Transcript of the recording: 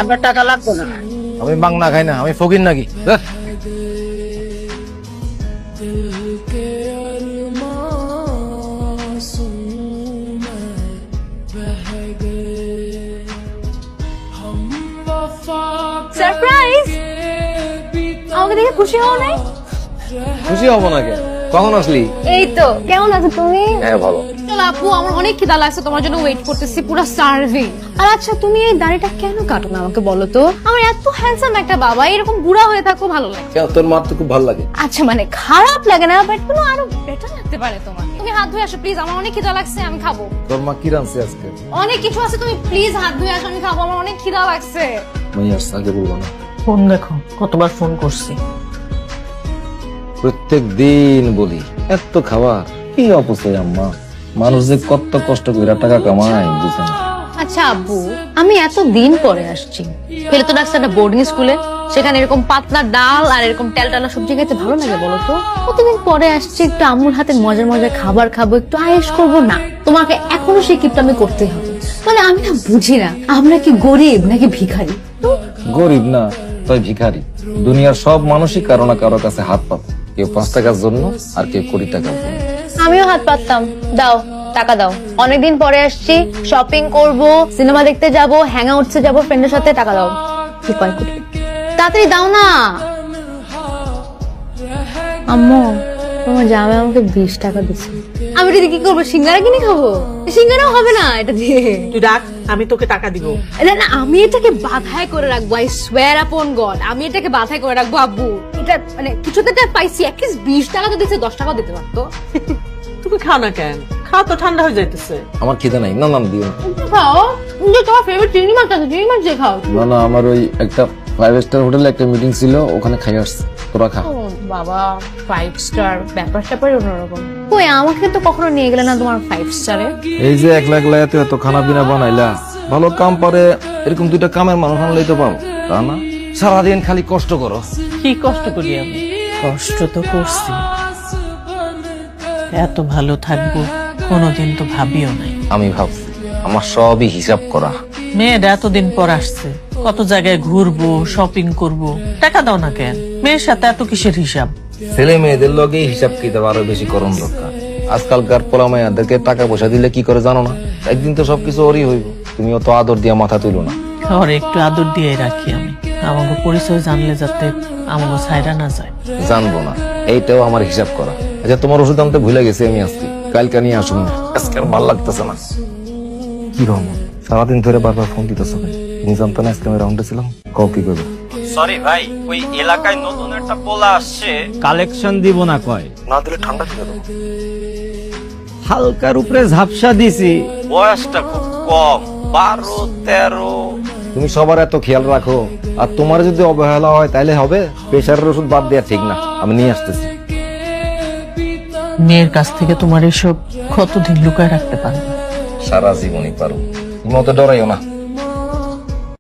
আপনার টাকা লাগতো না। আমি মাংনা খাই না, আমি ফকির নাকি? সারপ্রাইজ! আমাকে দেখে খুশি হও নাই? খুশি হব না কেন? কখন আসলি? এই তো। কেমন আছো তুমি? হ্যাঁ ভালো। চলো আপু, আমার অনেক খিদা লাগছে, তোমার জন্য ওয়েট করতেছি, পুরো সার্ভিং। আর আচ্ছা, তুমি এই দাড়িটা কেন কাটো না আমাকে বলো তো? আমার এত হ্যান্ডসাম একটা বাবা, এরকম বুড়া হয়ে থাকো ভালো লাগে। কেন, তোর মার তো খুব ভালো লাগে। আচ্ছা মানে খারাপ লাগে না, বাট কোনো আরো বেটার লাগতে পারে তোমাকে। তুমি হাত ধুয়ে আসো প্লিজ, আমার অনেক খিদা লাগছে, আমি খাবো। তোর মা কি রাঁধছে আজকে? অনেক কিছু আছে, তুমি প্লিজ হাত ধুয়ে আসো, আমি খাবো, আমার অনেক খিদা লাগছে। আমি আর আগে বলবো না। ফোন দেখো, কতবার ফোন করছি। প্রত্যেক দিন বলি এত খাবার কি অপচয় আম্মা। মানুষ যে কত কষ্ট করে টাকা কামায় বুঝে না। আচ্ছা আব্বু, আমি এত দিন পরে আসছি, ফেলে তো ডাকছে একটা বোর্ডিং স্কুলে, সেখানে এরকম পাতলা ডাল আর এরকম টালা সবজি খেতে ভালো লাগে বলো তো? কতদিন পরে আসছি, একটু আম্মুর হাতে মজার মজার খাবার খাবো, একটু আয়েশ করবো না? তোমাকে এখনো সেই কিপটামি করতে হবে। মানে আমি না বুঝি না, আমরা কি গরিব নাকি ভিখারি? গরিব না তাই ভিখারি। দুনিয়ার সব মানুষই কারো না কারো কাছে হাত পাতে, কেউ 5 টাকার জন্য আর কেউ 20 টাকার জন্য। আমিও হাত পাততাম। দাও টাকা দাও, অনেকদিন পরে আসছি, শপিং করব, সিনেমা দেখতে যাব, হ্যাং আউটসে যাবো ফ্রেন্ডের সাথে, টাকা দাও। কি কয় কোটি, তাড়াতাড়ি দাও না। আম্মু, তোমার জামাই আমাকে 20 টাকা দিচ্ছে, আমি এটা দিয়ে কি করবো? সিঙ্গারা কিনে খাবো? সিঙ্গারাও হবে না এটা দিয়ে। তুই ডাক, আমি তোকে টাকা দিব। না না, আমি এটাকে বাধাই করে রাখবো, আই সোয়ার আপন গড, আমি এটাকে বাধাই করে রাখবো আব্বু। এটা মানে কিছুতে পাইছি, অ্যাটলিস্ট 20 টাকা তো দিচ্ছে, 10 টাকাও দিতে পারতো। তুমি খাও না কেন? খাও তো, ঠান্ডা হয়ে যাইতেছে। আমার খিদে নাই। না না দিও না। খাও, যে তোমার ফেভারিট চিংড়ি মাছ আছে, চিংড়ি মাছ দিয়ে খাও। না না, আমার ওই একটা 5 স্টার হোটেলে একটা মিটিং ছিল, ওখানে খাই আসছে। তোরা খা। ও বাবা, 5 স্টার ব্যাপার স্যাপারই অন্যরকম। কই, আমাকে তো কখনো নিয়ে গেলে না তোমার 5 স্টারে। এই যে একলা একলা এত খানা পিনা বানাইলা, ভালো কাম পারে এরকম 2টা কামের মানুষ আনলেই তো পাবো, তা না? সারাদিন খালি কষ্ট করো। কি কষ্ট করি আমি? কষ্ট তো করছি, এত ভালো থাকবো কোনোদিন তো ভাবিও নাই। আমি ভাবছি আমার সবই হিসাব করা। মেয়েটা এতদিন পর আসছে, কত জায়গায় ঘুরবো, শপিং করব, টাকা দাও না কেন? মেয়ের সাথে এত কিসের হিসাব? ছেলে মেয়েদের লগে হিসাব কিতাব আরো বেশি করণ দরকার। আজকালকার পোলা মাইয়াদেরকে টাকা পয়সা দিলে কি করে জানো না? একদিন তো সবকিছু ওরই হইব। তুমি অত আদর দিয়া মাথা তুলো না। ওর একটু আদর দিয়ে রাখি আমি, আমাকে পরিচয় জানলে যাতে আমাকে ছাইরা না যায়। জানবো না, এইটাও আমার হিসাব করা। আচ্ছা, তোমার ওষুধ আনতে ভুলে গেছি আমি আজকে, কালকে নিয়ে আসুন না। আজকে আর ভাল লাগতেছে না। কি রহমান, সারাদিন ধরে বারবার ফোন দিতেছ? তুমি জানতো না আজকে আমি রাউন্ডে ছিলাম? কও কি করবে? সরি ভাই, ওই এলাকায় নতুন একটা পোলা আসছে, কালেকশন দিব না কয়। না দিলে ঠান্ডা ছিল তো। হালকার উপরে ঝাপসা দিছি। বয়সটা খুব কম, 12-13। তুমি সবার এত খেয়াল রাখো, আর তোমার যদি অবহেলা হয় তাহলে হবে? প্রেশারের ওষুধ বাদ দেওয়া ঠিক না, আমি নিয়ে আসতেছি। মেয়ের কাছ থেকে তোমার এসব কতদিন লুকায় রাখতে পারবে? সারা জীবনই পারো। তুমি অত ডরাইও না।